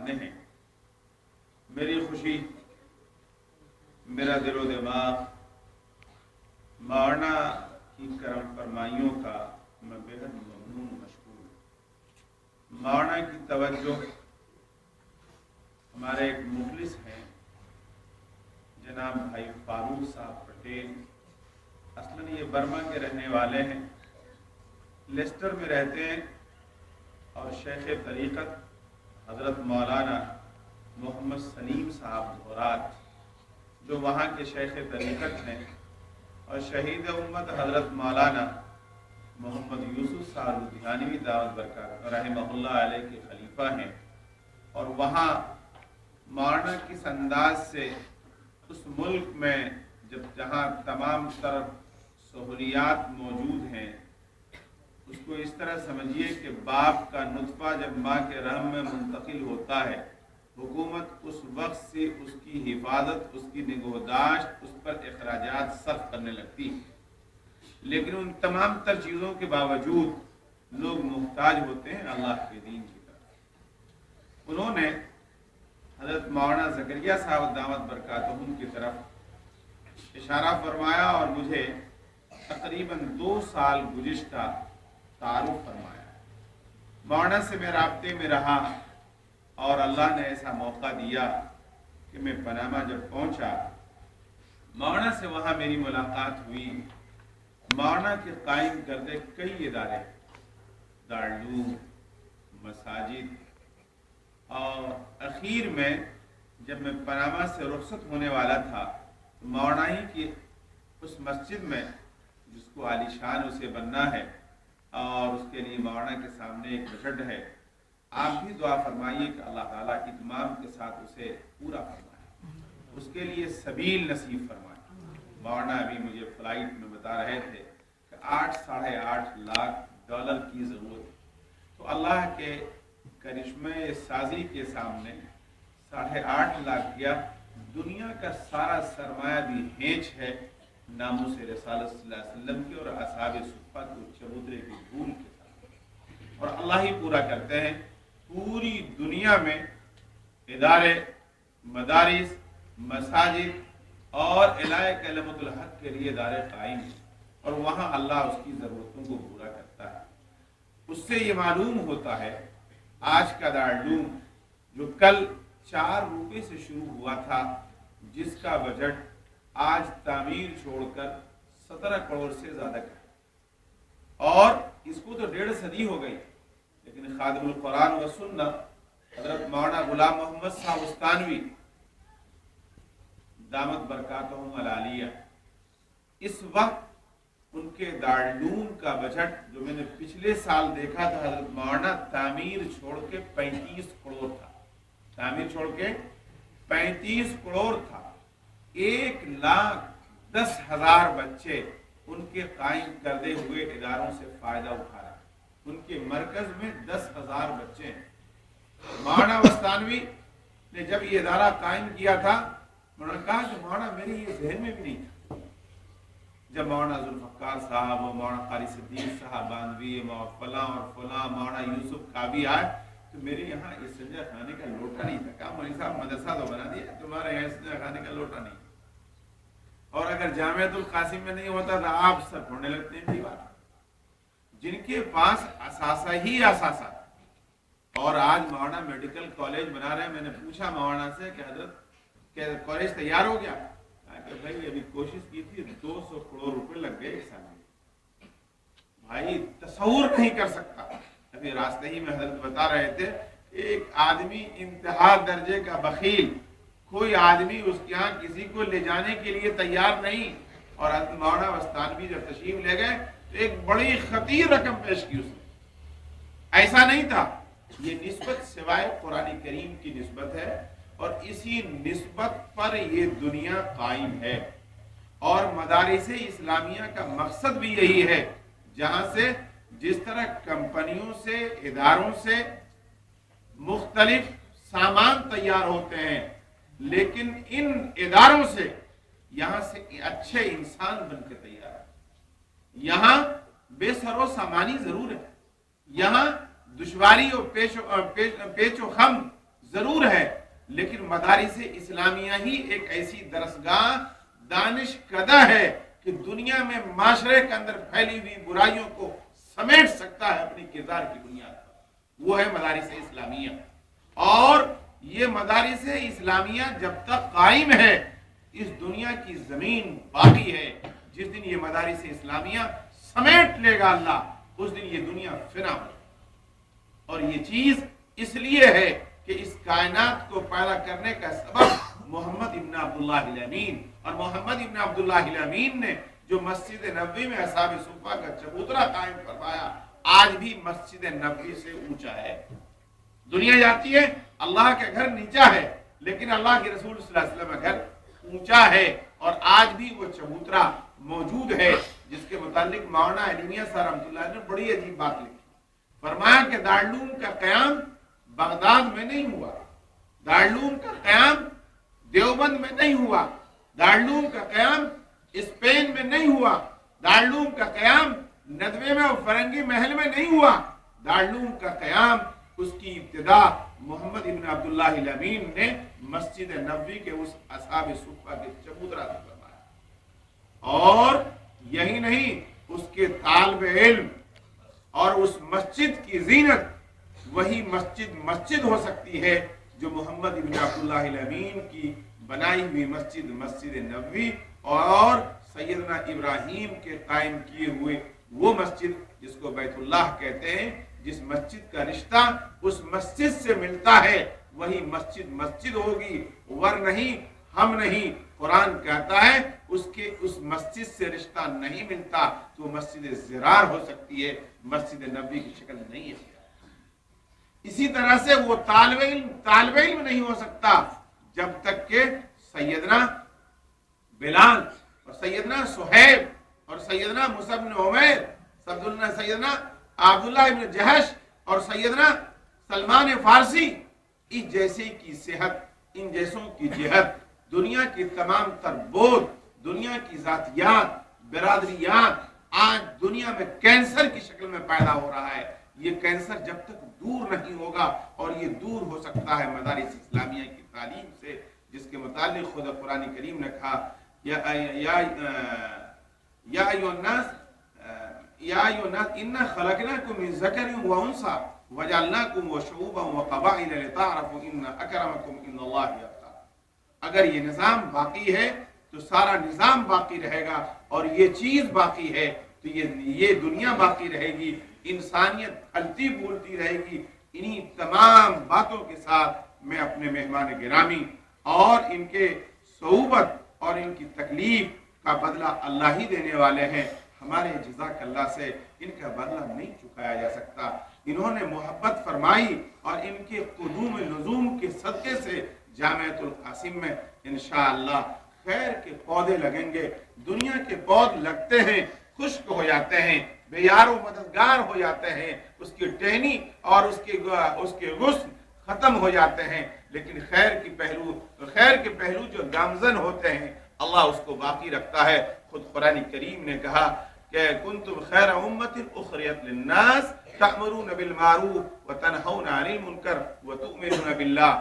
सामने हैं। मेरी खुशी, मेरा दिल व दिमाग मौलाना की करम फरमाइयों का मैं बेहद ममनून मशकूर हूँ। मौलाना की तवज्जो, हमारे एक मुखलिस हैं जनाब भाई फारूक साहब पटेल, असलन ये बर्मा के रहने वाले हैं, लेस्टर में रहते हैं, और शेख तरीक़त हज़रत मौलाना मोहम्मद सलीम साहब दोहरात जो वहाँ के शेख तरीक़त हैं, और शहीद उम्मत हज़रत मौलाना मोहम्मद यूसुफ साहब लुधियानवी दावत बरकत रहमतुल्लाह अलैह के खलीफा हैं। और वहाँ मौलाना किस अंदाज से उस मुल्क में जहाँ तमाम तरह सहूलियात मौजूद हैं, उसको इस तरह समझिए कि बाप का नुत्फ़ा जब माँ के रहम में मुंतकिल होता है, हुकूमत उस वक्त से उसकी हिफाजत, उसकी निगहदाश्त, उस पर अखराजात सर्फ करने लगती है। लेकिन उन तमाम तर चीज़ों के बावजूद लोग मुहताज होते हैं अल्लाह के दीन की तरफ। उन्होंने हज़रत मौलाना ज़करिया साहब दामत बरकातहुम की तरफ इशारा फरमाया और मुझे तकरीबन 2 साल गुज़िश्ता तारुफ फरमाया। मौलाना से मैं राब्ते में रहा और अल्लाह ने ऐसा मौका दिया कि मैं पनामा जब पहुंचा, मौलाना से वहाँ मेरी मुलाकात हुई। मौलाना के कायम करदे कई इदारे, दारुल मसाजिद, और अखीर में जब मैं पनामा से रुखसत होने वाला था तो मौलाना ही की उस मस्जिद में, जिसको आलीशान उसे बनना है और उसके लिए मौलाना के सामने एक बजट है, आप भी दुआ फरमाइए कि अल्लाह ताला इत्माम के साथ उसे पूरा फरमाए, उसके लिए सबील नसीब फरमाए। मौलाना अभी मुझे फ़्लाइट में बता रहे थे कि 8-8.5 लाख डॉलर की ज़रूरत है। तो अल्लाह के करिश्मे साजी के सामने 8.5 लाख किया, दुनिया का सारा सरमाया भी हेंच है नामूस रसूलुल्लाह सल्लल्लाहु अलैहि वसल्लम के और असहाब सुफ़्फ़ा के चबूतरे की धूल के साथ, और अल्लाह ही पूरा करते हैं। पूरी दुनिया में इदारे, मदारिस, मसाजिद और इलाए कलमतुल हक के लिए इदारे कायम हैं, और वहाँ अल्लाह उसकी ज़रूरतों को पूरा करता है। उससे ये मालूम होता है आज का दारुल जो कल 4 रुपये से शुरू हुआ था, जिसका बजट आज तामीर छोड़कर 17 करोड़ से ज़्यादा का, और इसको तो 1.5 सदी हो गई, लेकिन खादिमुल कुरान व सुन्नत हज़रत मौलाना गुलाम मोहम्मद साहब उस्तानवी दामत बरकातहुम अल-आलिया, इस वक्त उनके दारुल का बजट जो मैंने पिछले साल देखा था हज़रत मौलाना तामीर छोड़ के 35 करोड़ था। तामीर छोड़ के 35 करोड़ था। 1,10,000 बच्चे उनके कायम करदे हुए इदारों से फायदा उठा रहे हैं। उनके मरकज में 10,000 बच्चे हैं। मौलाना वस्तानवी ने जब ये इदारा कायम किया था, उन्होंने कहा कि मौलाना मेरे ये जहन में भी नहीं था। जब मौलाना जुल्फ़िकार साहब, मौलाना क़ारी सिद्दीक़ साहब बांधवी, फलां और फलां मौलाना यूसुफ काबी आए तो मेरे यहाँ इस संजा खाने का लोटा नहीं था। कहा मौलवी साहब मदरसा तो बना दिया, तुम्हारे यहाँ संजा खाने का लोटा नहीं, और अगर जामियातुल कासिम में नहीं होता तो आप सर फोड़ने लगते हैं दीवार। जिनके पास असासा ही असासा, और आज मौलाना मेडिकल कॉलेज बना रहे हैं। मैंने पूछा मौलाना से कि हजरत क्या कॉलेज तैयार हो गया? कि भाई अभी कोशिश की थी, 200 करोड़ रुपए लग गए 1 साल में। भाई तसव्वुर नहीं कर सकता। अभी रास्ते ही में हजरत बता रहे थे, एक आदमी इंतहा दर्जे का बखील, कोई आदमी उसके यहाँ किसी को ले जाने के लिए तैयार नहीं, और मौलाना वस्तानवी जब तशरीफ ले गए तो एक बड़ी खतीर रकम पेश की उसने। ऐसा नहीं था। ये निस्बत सिवाय कुरान करीम की निस्बत है, और इसी निस्बत पर ये दुनिया कायम है। और मदारिस इस्लामिया का मकसद भी यही है, जहां से जिस तरह कंपनियों से, इदारों से मुख्तलिफ सामान तैयार होते हैं, लेकिन इन इदारों से यहां से अच्छे इंसान बनकर तैयार है। यहां बेसरो सामानी जरूर है, यहां दुश्वारी और पेचो खम ضرور ہے، لیکن مدارس اسلامیہ ہی ایک ایسی درسگاہ دانش کدہ ہے کہ دنیا میں معاشرے کے اندر پھیلی ہوئی برائیوں کو سمیٹ سکتا ہے اپنی کردار کی بنیاد پر، وہ ہے مدارس اسلامیہ۔ اور یہ مدارس اسلامیہ جب تک قائم ہے اس دنیا کی زمین باقی ہے۔ جس دن یہ مدارس اسلامیہ سمیٹ لے گا اللہ، اس دن یہ دنیا فنا ہو۔ اور یہ چیز اس لیے ہے کہ اس کائنات کو پیدا کرنے کا سبب محمد ابن عبداللہ الامین، اور محمد ابن عبداللہ الامین نے جو مسجد نبوی میں اصحاب صفہ کا چبوترا قائم فرمایا، آج بھی مسجد نبوی سے اونچا ہے۔ دنیا جاتی ہے اللہ کا گھر نیچا ہے، لیکن اللہ کے رسول صلی اللہ علیہ وسلم کا گھر اونچا ہے، اور آج بھی وہ چبوترا موجود ہے، جس کے متعلق مولانا علی صاحب رحمۃ اللہ نے بڑی عجیب بات لکھی۔ فرمایا کہ دارالعلوم کا قیام بغداد میں نہیں ہوا، دارالعلوم کا قیام دیوبند میں نہیں ہوا، دارالعلوم کا قیام اسپین میں نہیں ہوا، دارالعلوم کا قیام ندوے میں اور فرنگی محل میں نہیں ہوا، دارالعلوم کا قیام اس کی ابتدا محمد ابن عبداللہ الامین نے مسجد نبوی کے اس اصحاب صفہ کے چبوترا سے فرمایا۔ اور یہی نہیں، اس کے طالب علم اور اس مسجد کی زینت وہی مسجد ہو سکتی ہے جو محمد ابن عبداللہ الامین کی بنائی ہوئی مسجد نبوی اور سیدنا ابراہیم کے قائم کیے ہوئے وہ مسجد جس کو بیت اللہ کہتے ہیں، جس مسجد کا رشتہ اس مسجد سے ملتا ہے، وہی مسجد ہوگی، ور نہیں ہم نہیں۔ قرآن کہتا ہے اس مسجد سے رشتہ نہیں ملتا تو مسجد زرار ہو سکتی ہے، مسجد نبوی کی شکل نہیں ہے۔ اسی طرح سے وہ طالب علم نہیں ہو سکتا جب تک کہ سیدنا بلال اور سیدنا سہیب اور سیدنا مصعب بن عمیر، سیدنا عبداللہ ابن جہش اور سیدنا سلمان فارسی، اس جیسے کی صحت، ان جیسوں کی جہت، دنیا کی تمام تر بود، دنیا کی ذاتیات، برادریات آج دنیا میں کینسر کی شکل میں پیدا ہو رہا ہے۔ یہ کینسر جب تک دور نہیں ہوگا، اور یہ دور ہو سکتا ہے مدارس اسلامیہ کی تعلیم سے، جس کے متعلق خود قرآن کریم نے کہا یا ایھا الناس انا خلقناکم من ذکر و انثی وجعلناکم شعوبا وقبائل لتعارفوا ان اکرمکم عند اللہ اتقاکم۔ اگر یہ نظام باقی ہے تو سارا نظام باقی رہے گا، اور یہ چیز باقی ہے تو یہ دنیا باقی رہے گی، انسانیت پھلتی پھولتی رہے گی۔ انہی تمام باتوں کے ساتھ میں اپنے مہمان گرامی اور ان کے صحبت اور ان کی تکلیف کا بدلہ اللہ ہی دینے والے ہیں۔ ہمارے جزاک اللہ سے ان کا بدلہ نہیں چکایا جا سکتا۔ انہوں نے محبت فرمائی، اور ان کے قدوم نزوم کے صدقے سے جامعۃ القاسم میں انشاءاللہ خیر کے پودے لگیں گے۔ دنیا کے پود لگتے ہیں، خشک ہو جاتے ہیں، بے یار و مددگار ہو جاتے ہیں، اس کی ٹہنی اور اس کے غصن ختم ہو جاتے ہیں، لیکن خیر کے پہلو جو گامزن ہوتے ہیں اللہ اس کو باقی رکھتا ہے۔ خود قرآن کریم نے کہا کہ کنتم خیر امت اخرجت للناس تأمرون بالمعروف وتنہون عن المنکر وتؤمنون باللہ۔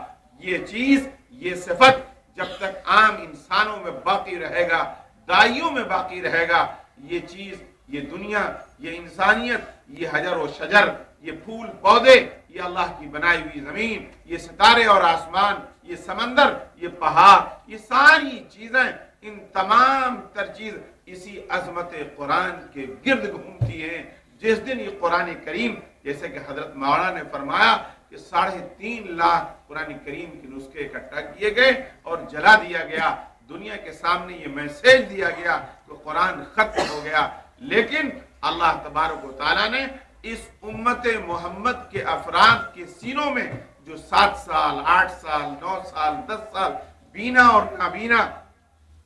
یہ چیز، یہ صفت جب تک عام انسانوں میں باقی رہے گا، دائیوں میں باقی رہے گا، یہ چیز، یہ دنیا، یہ انسانیت، یہ حجر و شجر، یہ پھول پودے، یہ اللہ کی بنائی ہوئی زمین، یہ ستارے اور آسمان، یہ سمندر، یہ پہاڑ، یہ ساری چیزیں، ان تمام تر چیز اسی عظمت قرآن کے گرد گھومتی ہیں۔ جس دن یہ قرآن کریم، جیسے کہ حضرت مولانا نے فرمایا کہ 3.5 لاکھ قرآن کریم کے نسخے اکٹھا کیے گئے اور جلا دیا گیا، دنیا کے سامنے یہ میسیج دیا گیا کہ قرآن ختم ہو گیا، لیکن اللہ تبارک و تعالیٰ نے اس امت محمد کے افراد کے سینوں میں جو 7 سال 8 سال 9 سال 10 سال بینا اور نابینا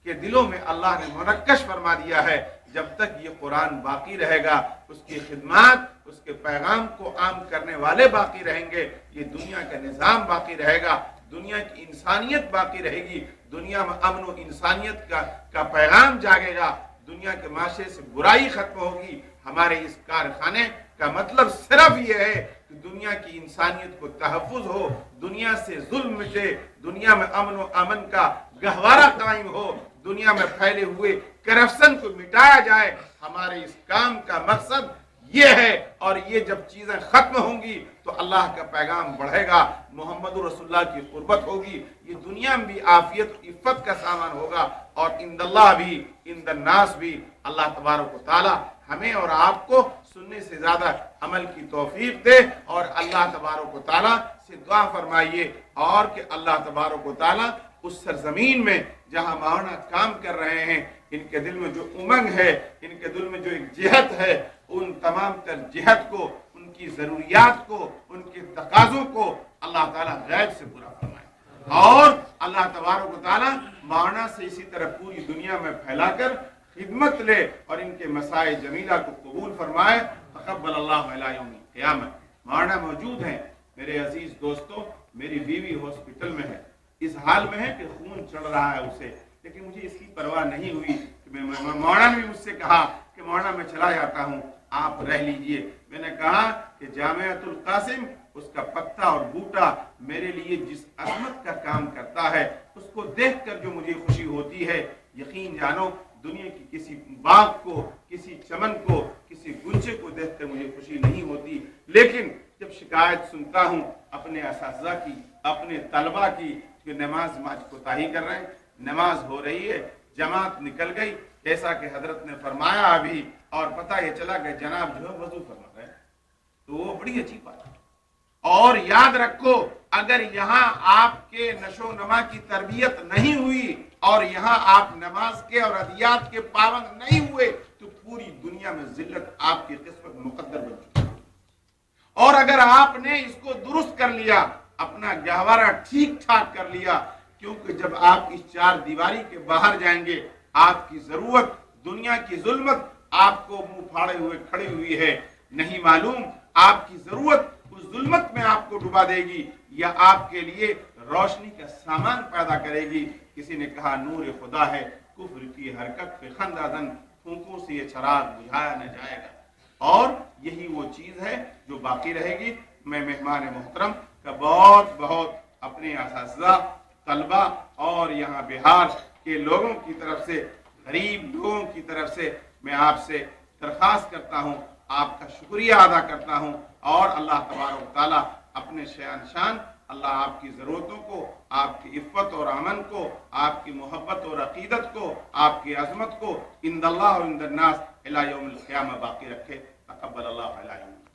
کے دلوں میں اللہ نے منقش فرما دیا ہے، جب تک یہ قرآن باقی رہے گا، اس کی خدمات، اس کے پیغام کو عام کرنے والے باقی رہیں گے، یہ دنیا کا نظام باقی رہے گا، دنیا کی انسانیت باقی رہے گی، دنیا میں امن و انسانیت کا پیغام جاگے گا، دنیا کے معاشرے سے برائی ختم ہوگی۔ ہمارے اس کارخانے کا مطلب صرف یہ ہے कि दुनिया की इंसानियत को तहफ़्फ़ुज़ हो, दुनिया से जुल्म मिटे, दुनिया में अमन व अमन का गहवारा कायम हो, दुनिया में फैले हुए करप्शन को मिटाया जाए। हमारे इस काम का मकसद ये है, और ये जब चीजें खत्म होंगी तो अल्लाह का पैगाम बढ़ेगा, मोहम्मद रसूलुल्लाह की कुर्बत होगी, ये दुनिया में भी आफियत इफ़्फ़त का सामान होगा, और इंदल्लाह भी इंदन्नास भी। अल्लाह तबारक व तआला हमें और आपको सुनने से ज्यादा अमल की तौफीक दे, और अल्लाह तबारक व तआला से दुआ फरमाइए और कि अल्लाह तबारक व तआला उस सरजमीन में जहां मौलाना काम कर रहे हैं, इनके दिल में जो उमंग है, इनके दिल में जो एक जिहद है, उन तमाम तर जिहद को, उनकी जरूरियात को, उनके तकाजों को अल्लाह ताला गैब से पूरा फरमाए, और अल्लाह तबारक व तआला मौलाना से इसी तरह पूरी दुनिया में फैलाकर खिदमत ले और इनके मसाए जमीला को कबूल फरमाए। तक़ब्बलल्लाहु इला यौमिल क़ियामह। मौलाना मौजूद हैं। मेरे अजीज दोस्तों, मेरी बीवी हॉस्पिटल में है, इस हाल में है कि खून चढ़ रहा है उसे, लेकिन मुझे इसकी परवाह नहीं हुई कि मौलाना ने भी मुझसे कहा कि मौलाना मैं चला जाता हूँ, आप रह लीजिए। मैंने कहा कि जामिअतुल कासिम, उसका पत्ता और बूटा मेरे लिए जिस अजमत का काम करता है, उसको देखकर जो मुझे खुशी होती है, यकीन जानो दुनिया की किसी बाग को, किसी चमन को, किसी गुंचे को देखकर मुझे खुशी नहीं होती। लेकिन जब शिकायत सुनता हूँ अपने असातिज़ा की, अपने तलबा की, कि नमाज माज कोताही कर रहे हैं, नमाज हो रही है, जमात निकल गई, जैसा कि हजरत ने फरमाया अभी, और पता ये चला कि जनाब जो है वजू फरमा रहे हैं, तो वो बड़ी अच्छी बात है। और याद रखो, अगर यहाँ आपके नशो नमा की तरबियत नहीं हुई और यहाँ आप नमाज के और अदियात के पाबंद नहीं हुए, तो पूरी दुनिया में जिल्लत आपकी किस्मत मुकद्दर बन चुकी है। और अगर आपने इसको दुरुस्त कर लिया, अपना गहवारा ठीक ठाक कर लिया, क्योंकि जब आप इस चार दीवारी के बाहर जाएंगे, आपकी जरूरत, दुनिया की जुल्मत आपको मुंह फाड़े हुए खड़ी हुई है, नहीं मालूम आपकी जरूरत उस जुल्मत में आपको डुबा देगी या आपके लिए रोशनी का सामान पैदा करेगी। किसी ने कहा नूर खुदा है, कुफ्र की हरकत पे खंदादन, फूंकों से ये चराग बुझाया न जाएगा। और यही वो चीज है जो बाकी रहेगी। मैं मेहमान मोहतरम का बहुत बहुत अपने असातिज़ा, तलबा और यहाँ बिहार के लोगों की तरफ से, गरीब लोगों की तरफ से मैं आपसे दरख्वास्त करता हूँ, आपका शुक्रिया अदा करता हूँ, और अल्लाह तबारक व तआला अपने शान शान अल्लाह आपकी ज़रूरतों को, आपकी इफ़्फ़त और अमन को, आपकी मोहब्बत और अक़ीदत को, आपकी अज़मत को इंदल्लाह व इंदन्नास इला यौमिल क़ियामह बाकी रखे। तक़ब्बलल्लाहु अलैहि।